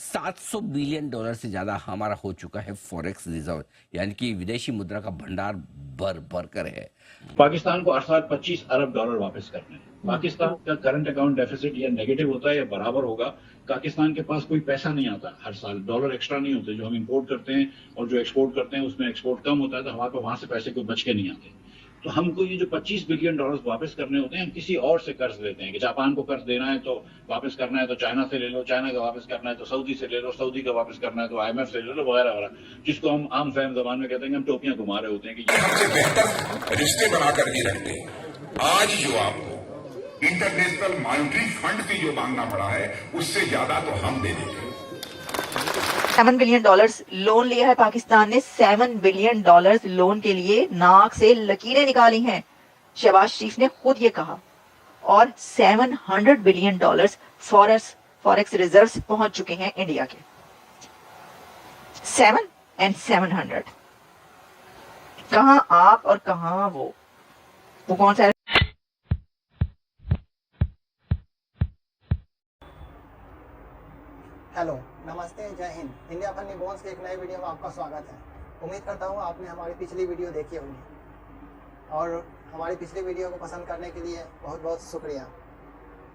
700 billion dollar से ज्यादा हमारा हो चुका है फॉरेक्स रिजर्व, यानी कि विदेशी मुद्रा का भंडार भर भर कर है। पाकिस्तान को अर्थात 25 अरब डॉलर वापस करने हैं। पाकिस्तान का करंट अकाउंट डेफिसिट या नेगेटिव होता है या बराबर होगा। पाकिस्तान के पास कोई पैसा नहीं आता, हर साल डॉलर एक्स्ट्रा नहीं होते। जो हम इंपोर्ट करते हैं और जो एक्सपोर्ट करते हैं उसमें एक्सपोर्ट कम होता है, तो हमारे पास वहां से पैसे कोई बच के नहीं आते। तो हमको ये जो 25 बिलियन डॉलर वापस करने होते हैं, हम किसी और से कर्ज लेते हैं कि जापान को कर्ज देना है तो वापस करना है तो चाइना से ले लो, चाइना का वापस करना है तो सऊदी से ले लो, सऊदी का वापस करना है तो IMF से ले लो, वगैरह वगैरह, जिसको हम आम फहम जबान में कहते हैं कि हम टोपियां घुमा रहे होते हैं कि सबसे बेहतर रिश्ते बनाकर ही रहते हैं। आज जो आपको इंटरनेशनल मॉनिटरी फंड से जो मांगना पड़ा है, उससे ज्यादा तो हम दे देंगे। $7 बिलियन लोन लिया है पाकिस्तान ने। $7 बिलियन लोन के लिए नाक से लकीरें निकाली हैं, शहबाज शरीफ ने खुद ये कहा। और $700 बिलियन फॉरेक्स रिजर्व्स पहुंच चुके हैं इंडिया के। 7 and 700, कहां आप और कहां वो कौन सा है? हेलो, नमस्ते, जय हिंद। इंडिया फनी बॉन्स के एक नए वीडियो में आपका स्वागत है। उम्मीद करता हूँ आपने हमारी पिछली वीडियो देखी होगी और हमारी पिछली वीडियो को पसंद करने के लिए बहुत बहुत शुक्रिया।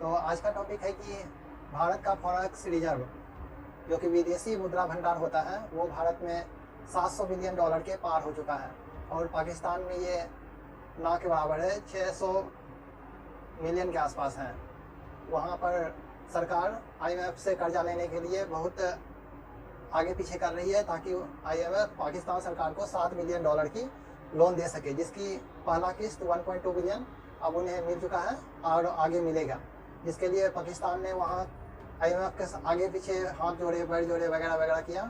तो आज का टॉपिक है कि भारत का फॉरेक्स रिजर्व, जो कि विदेशी मुद्रा भंडार होता है, वो भारत में $700 बिलियन के पार हो चुका है और पाकिस्तान में ये ना के बराबर है, 600 मिलियन के आसपास है। वहाँ पर सरकार IMF से कर्जा लेने के लिए बहुत आगे पीछे कर रही है ताकि IMF पाकिस्तान सरकार को $7 बिलियन की लोन दे सके, जिसकी पहला किस्त 1.2 बिलियन अब उन्हें मिल चुका है और आगे मिलेगा, जिसके लिए पाकिस्तान ने वहाँ IMF के आगे पीछे हाथ जोड़े, पैर जोड़े, वगैरह वगैरह किया।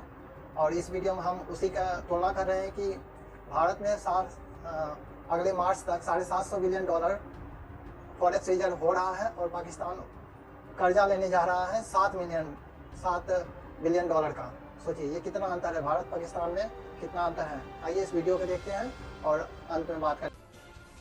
और इस वीडियो में हम उसी का तुलना कर रहे हैं कि भारत में अगले मार्च तक $750 बिलियन फॉरेक्स रिजर्व हो रहा है और पाकिस्तान कर्जा लेने जा रहा है $7 बिलियन का। सोचिए ये कितना अंतर है, भारत पाकिस्तान में कितना अंतर है। आइए इस वीडियो को देखते हैं और अंत में बात करते हैं।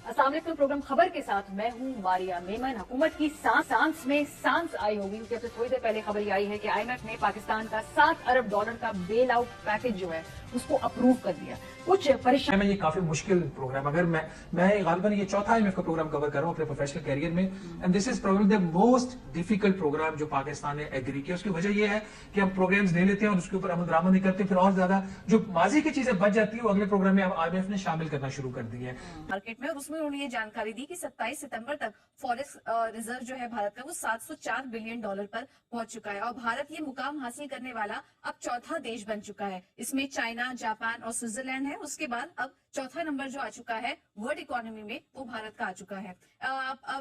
अस्सलाम वालेकुम। प्रोग्राम खबर के साथ मैं हूं मारिया मेमन। हुकूमत की सांस में सांस आई होगी क्योंकि अब से थोड़ी देर पहले खबर ये आई है कि IMF ने पाकिस्तान का $7 अरब का बेल आउट पैकेज जो है उसको अप्रूव कर दिया। कुछ परेशान में ये काफी मुश्किल प्रोग्राम, अगर मैं गालिबन ये चौथा IMF का प्रोग्राम कवर कर रहा हूँ अपने प्रोफेशनल कैरियर में, and this is probably the most difficult program जो पाकिस्तान ने एग्री किया। उसकी वजह ये है कि हम प्रोग्राम्स ले लेते हैं और उसके ऊपर अमल दरामद नहीं करते, फिर और ज्यादा जो माजी की चीजें बच जाती है वो अगले प्रोग्राम में IMF ने शामिल करना शुरू कर दी है मार्केट में। और उसमें उन्होंने ये जानकारी दी कि 27 सितंबर तक फॉरेक्स रिजर्व जो है भारत का वो $704 बिलियन पर पहुंच चुका है और भारत ये मुकाम हासिल करने वाला अब चौथा देश बन चुका है। इसमें चाइना, जापान और स्विट्जरलैंड है। उसके बाद अब चौथा नंबर जो आ चुका है वर्ल्ड इकोनॉमी में वो भारत का आ चुका है।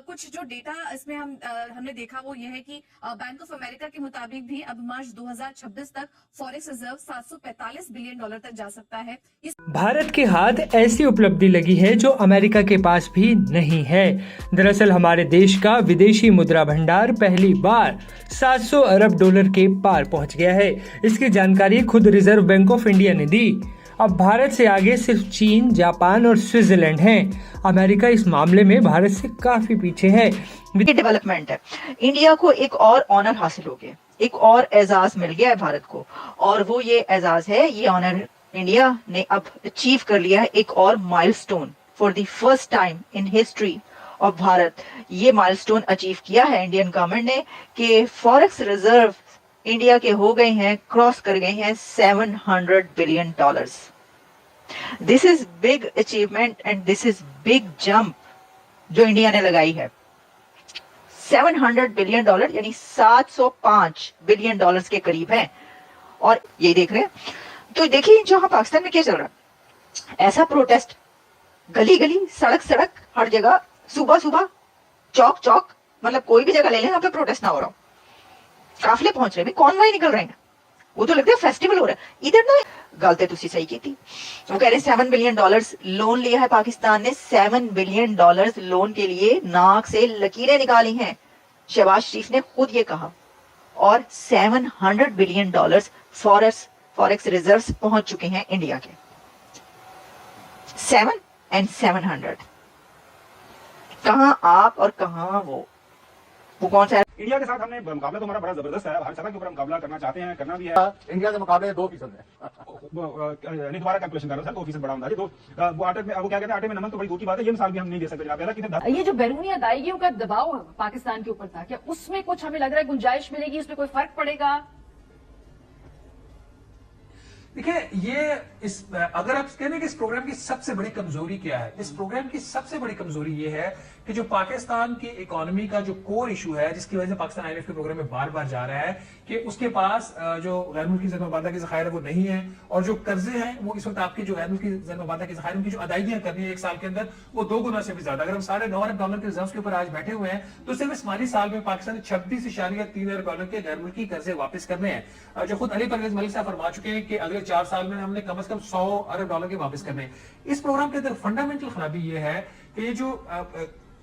कुछ जो डेटा इसमें हमने देखा वो ये है कि बैंक ऑफ अमेरिका के मुताबिक भी अब मार्च 2026 तक फॉरेक्स रिजर्व $745 बिलियन तक जा सकता है। भारत के हाथ ऐसी उपलब्धि लगी है जो अमेरिका के पास भी नहीं है। दरअसल हमारे देश का विदेशी मुद्रा भंडार पहली बार $700 अरब के पार पहुंच गया है। इसकी जानकारी खुद रिजर्व बैंक ऑफ इंडिया ने दी। अब भारत से आगे सिर्फ चीन, जापान और स्विट्जरलैंड हैं। अमेरिका इस मामले में भारत से काफी पीछे है। डेवलपमेंट है। इंडिया को एक और ऑनर हासिल हो गया, एक और एजाज मिल गया है भारत को, और वो ये एजाज है, ये ऑनर इंडिया ने अब अचीव कर लिया है एक और milestone. For the first time in history of Bharat ये माइलस्टोन अचीव किया है इंडियन गवर्नमेंट ने कि फॉरेक्स रिजर्व इंडिया के हो गए हैं, क्रॉस कर गए हैं $700 billion. This is big achievement and this is big jump जो इंडिया ने लगाई है। $700 बिलियन यानी $705 बिलियन के करीब है। और ये देख रहे हैं, तो देखिए जहां पाकिस्तान में क्या चल रहा है, ऐसा प्रोटेस्ट गली गली, सड़क सड़क, हर जगह, सुबह सुबह, चौक चौक, मतलब कोई भी जगह ले लें यहाँ पे प्रोटेस्ट ना हो रहा हो। काफिले पहुंच रहे हैं, कॉन्वॉय निकल रहे हैं, वो तो लगता है फेस्टिवल हो रहा है। इधर ना गलती तुसी सही की थी। वो कह रहे $7 बिलियन लोन लिया है पाकिस्तान ने। $7 बिलियन लोन के लिए नाक से लकीरें निकाली हैं, शहबाज शरीफ ने खुद ये कहा। और $700 बिलियन फॉरेक्स रिजर्व्स पहुंच चुके हैं इंडिया के। 7 and 700, कहां आप और कहां वो कौन सा है? इंडिया के साथ हमने मुकाबला तो हमारा बड़ा जबरदस्त है, हर जगह के ऊपर हम मुकाबला करना चाहते हैं, करना भी है। इंडिया के मुकाबले 2% है। नहीं, दोबारा कैलकुलेशन कर रहा सर, 2% बड़ा अंदाज है। तो वो आटे में, वो क्या कहते हैं, आटे में नमक तो बड़ी दूर की बात है, ये मिसाल भी हम नहीं दे सकते जनाब। पहला ये जो बैरूनी अदायगियों का दबाव पाकिस्तान के ऊपर था, क्या उसमें कुछ हमें लग रहा है गुंजाइश मिलेगी, उसमें कोई फर्क पड़ेगा? देखिए, ये अगर आप कहने कि इस प्रोग्राम की सबसे बड़ी कमजोरी क्या है, इस प्रोग्राम की सबसे बड़ी कमजोरी ये है कि जो पाकिस्तान की इकोनॉमी का जो कोर इशू है, जिसकी वजह से पाकिस्तान IMF के प्रोग्राम में बार बार जा रहा है, कि उसके पास जो गैर मुल्की ज़रमाबादा के ज़खायर है वो नहीं है, और जो कर्जे हैं वो इस वक्त आपके जो गैर मुल्की ज़रमाबादा के ज़खायर, उनकी जो अदायगियां करनी है 1 साल के अंदर, वो 2 गुना से भी ज्यादा। अगर हम $9.5 अरब के रिजर्व के ऊपर आज बैठे हुए हैं, तो सिर्फ इस माली साल में पाकिस्तान ने $26.3 अरब के गैर मुल्की कर्जे वापस करने हैं, जो खुद अली परवेज मलिक साहब फरमा चुके हैं कि अगले 4 साल में हमने कम से कम $100 अरब के वापस करने हैं। इस प्रोग्राम के अंदर फंडामेंटल खराबी ये है कि ये जो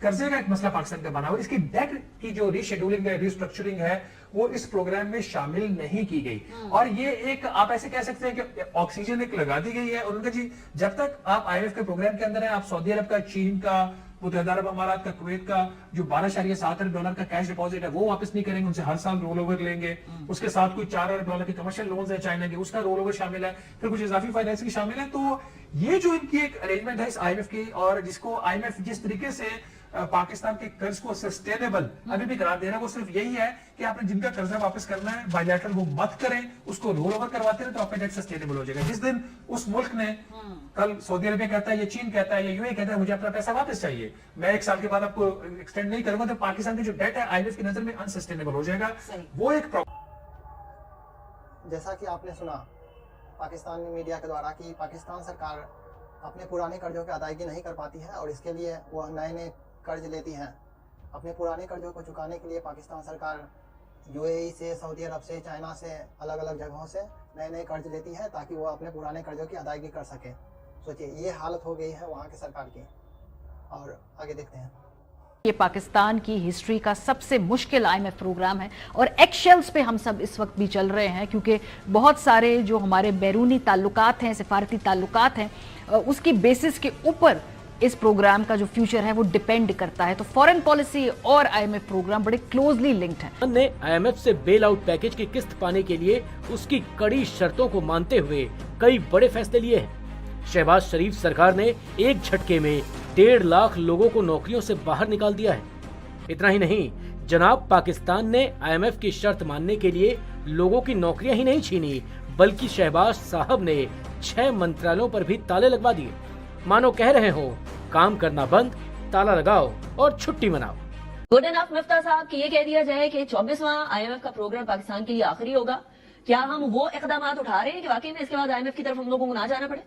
कर्जे का एक मसला पाकिस्तान का बना हुआ, इसकी डेट की जो रीशेड्यूलिंग है, रिस्ट्रक्चरिंग है, वो इस प्रोग्राम में शामिल नहीं की गई। और ये एक, आप ऐसे कह सकते हैं कि ऑक्सीजन एक लगा दी गई है। और उनका जी, जब तक आप IMF के प्रोग्राम के अंदर हैं, आप सऊदी अरब का, चीन का, मुत्तहिदा अरब अमारात का, कुवैत का जो $12.7 अरब का कैश डिपॉजिट है वो वापस नहीं करेंगे, उनसे हर साल रोल ओवर लेंगे। उसके साथ कोई $4 अरब के कमर्शियल लोन्स है चाइना के, उसका रोल ओवर शामिल है, फिर कुछ इजाफी फाइनेंस की शामिल है। तो ये जो इनकी एक अरेंजमेंट है इस IMF की, और जिसको IMF जिस तरीके से पाकिस्तान के कर्ज को सस्टेनेबल अभी भी करार दे रहा है, वो सिर्फ यही है कि आपने जिनका कर्जा वापस करना है बायलैटरल वो मत करें, उसको रोल ओवर करवाते रहे, तो आपका डेट सस्टेनेबल हो जाएगा। जिस दिन उस मुल्क ने, कल सऊदी अरबिया कहता है, ये चीन कहता है, ये UAE कहता है मुझे अपना पैसा वापस चाहिए, मैं 1 साल के बाद आपको एक्सटेंड नहीं करूंगा, तो पाकिस्तान की जो डेट है IMF की नजर में अनसस्टेनेबल हो जाएगा। वो एक जैसा कि आपने सुना पाकिस्तानी मीडिया के द्वारा कि पाकिस्तान सरकार अपने पुराने कर्जों की अदायगी नहीं कर पाती है, और इसके लिए वह नए कर्ज लेती हैं। अपने पुराने कर्जों को चुकाने के लिए पाकिस्तान सरकार UAE से, सऊदी अरब से, चाइना से, अलग अलग जगहों से नए कर्ज लेती है, ताकि वो अपने पुराने कर्जों की अदायगी कर सके। सोचिए, ये हालत हो गई है वहाँ की सरकार की। और आगे देखते हैं। ये पाकिस्तान की हिस्ट्री का सबसे मुश्किल IMF प्रोग्राम है, और एक्शेल्स पे हम सब इस वक्त भी चल रहे हैं, क्योंकि बहुत सारे जो हमारे बैरूनी ताल्लुकात हैं, सिफारती ताल्लुकात हैं, उसकी बेसिस के ऊपर इस प्रोग्राम का जो फ्यूचर है वो डिपेंड करता है। तो फॉरेन पॉलिसी और IMF प्रोग्राम बड़े क्लोजली लिंक्ड हैं। ने IMF से बेल आउट पैकेज की किस्त पाने के लिए उसकी कड़ी शर्तों को मानते हुए कई बड़े फैसले लिए हैं। शहबाज शरीफ सरकार ने एक झटके में 1.5 लाख लोगों को नौकरियों से बाहर निकाल दिया है। इतना ही नहीं, जनाब पाकिस्तान ने IMF की शर्त मानने के लिए लोगों की नौकरियां ही नहीं छीनी, बल्कि शहबाज साहब ने 6 मंत्रालयों पर भी ताले लगवा दिए। मानो कह रहे हो, काम करना बंद, ताला लगाओ और छुट्टी मनाओ। गुड इनफ मिफ्ता साहब कि ये कह दिया जाए कि 24वां IMF का प्रोग्राम पाकिस्तान के लिए आखिरी होगा। क्या हम वो इकदाम उठा रहे हैं कि वाकई में इसके बाद IMF की तरफ हम लोगों को ना जाना पड़े?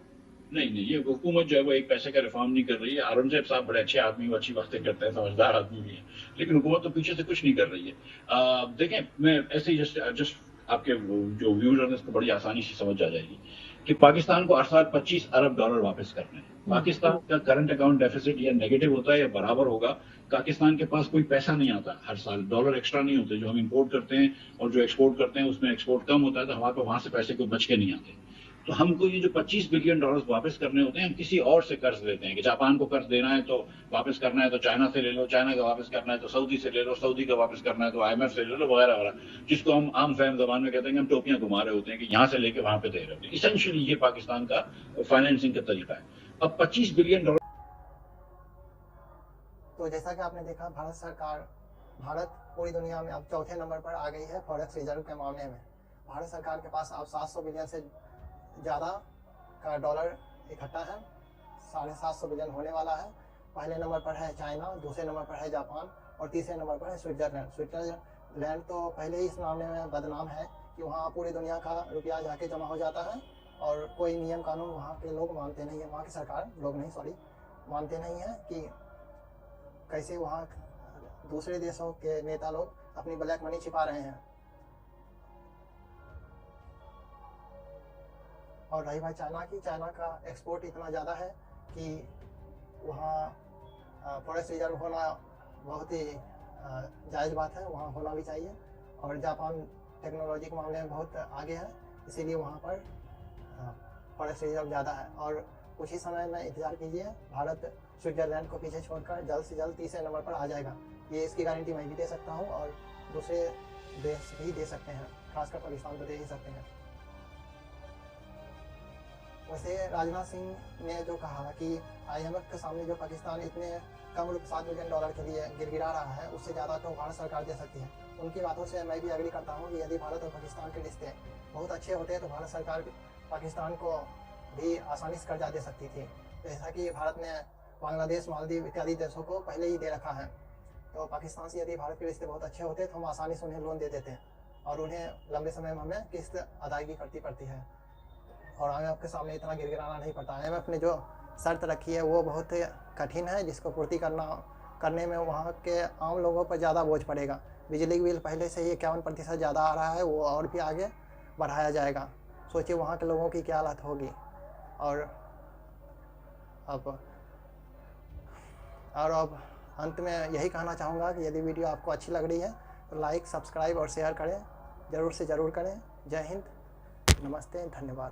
नहीं, ये हुकूमत जो है वो एक पैसे का रिफॉर्म नहीं कर रही है। औरंगजेब साहब बड़े अच्छे आदमी, वो अच्छी बातें करते हैं, समझदार आदमी भी है, लेकिन हुकूमत तो पीछे से कुछ नहीं कर रही है। देखें, मैं ऐसे ही जस्ट आपके जो व्यूज हैं उसको बड़ी आसानी से समझ आ जाएगी कि पाकिस्तान को हर साल $25 अरब वापस करने हैं। पाकिस्तान का करंट अकाउंट डेफिसिट या नेगेटिव होता है या बराबर होगा। पाकिस्तान के पास कोई पैसा नहीं आता, हर साल डॉलर एक्स्ट्रा नहीं होते। जो हम इंपोर्ट करते हैं और जो एक्सपोर्ट करते हैं उसमें एक्सपोर्ट कम होता है, तो हमारे पास वहां से पैसे कोई बच के नहीं आते। तो हमको ये जो $25 बिलियन वापस करने होते हैं, हम किसी और से कर्ज लेते हैं कि जापान को कर्ज देना है तो वापस करना है तो चाइना से ले लो, चाइना का वापस करना है तो सऊदी से ले लो, सऊदी का वापस करना है तो IMF से ले लो, वगैरह वगैरह, जिसको हम आम फहम जबान में कहते हैं कि हम टोपियां घुमा रहे होते हैं कि यहाँ से लेके वहां पे दे रहे होते हैं। इसेंशियली ये पाकिस्तान का फाइनेंसिंग का तरीका है। अब $25 बिलियन। तो जैसा कि आपने देखा, भारत पूरी दुनिया में अब 4थे नंबर पर आ गई है फॉरेक्स रिजर्व के मामले में। भारत सरकार के पास अब 700 बिलियन से ज़्यादा का डॉलर इकट्ठा है, 750 बिलियन होने वाला है। पहले नंबर पर है चाइना, दूसरे नंबर पर है जापान, और तीसरे नंबर पर है स्विट्जरलैंड। स्विट्जरलैंड तो पहले ही इस मामले में बदनाम है कि वहाँ पूरी दुनिया का रुपया जाके जमा हो जाता है, और कोई नियम कानून वहाँ के लोग मानते नहीं है, वहाँ की सरकार मानते नहीं है कि कैसे वहाँ दूसरे देशों के नेता लोग अपनी ब्लैक मनी छिपा रहे हैं। और रही भाई चाइना का एक्सपोर्ट इतना ज़्यादा है कि वहाँ फॉरेस्ट रिजर्व होना बहुत ही जायज़ बात है, वहाँ होना भी चाहिए। और जापान टेक्नोलॉजी के मामले में बहुत आगे है, इसीलिए वहाँ पर फॉरेस्ट रिजर्व ज़्यादा है। और कुछ ही समय में इंतजार कीजिए, भारत स्विट्जरलैंड को पीछे छोड़कर जल्द से जल्द तीसरे नंबर पर आ जाएगा। ये इसकी गारंटी मैं भी दे सकता हूँ, और दूसरे देश भी दे सकते हैं, खासकर पाकिस्तान को दे ही सकते हैं। वैसे राजनाथ सिंह ने जो कहा कि IMF के सामने जो पाकिस्तान इतने कम $7 बिलियन के लिए गिड़गिड़ा रहा है, उससे ज़्यादा तो भारत सरकार दे सकती है। उनकी बातों से मैं भी एग्री करता हूँ कि यदि भारत और पाकिस्तान के रिश्ते बहुत अच्छे होते तो भारत सरकार पाकिस्तान को भी आसानी से कर्जा दे सकती थी, जैसा कि भारत ने बांग्लादेश, मालदीव इत्यादि देशों को पहले ही दे रखा है। तो पाकिस्तान से यदि भारत के रिश्ते बहुत अच्छे होते तो हम आसानी से उन्हें लोन दे देते और उन्हें लंबे समय में हमें किस्त अदायगी करती पड़ती है और IMF के सामने इतना गिड़गिड़ाना नहीं पड़ता। IMF ने जो शर्त रखी है वो बहुत कठिन है, जिसको पूर्ति करने में वहाँ के आम लोगों पर ज़्यादा बोझ पड़ेगा। बिजली बिल पहले से ही 51% ज़्यादा आ रहा है, वो और भी आगे बढ़ाया जाएगा। सोचिए वहाँ के लोगों की क्या हालत होगी। और अब अंत में यही कहना चाहूँगा कि यदि वीडियो आपको अच्छी लग रही है तो लाइक, सब्सक्राइब और शेयर करें, ज़रूर से ज़रूर करें। जय हिंद, नमस्ते, धन्यवाद।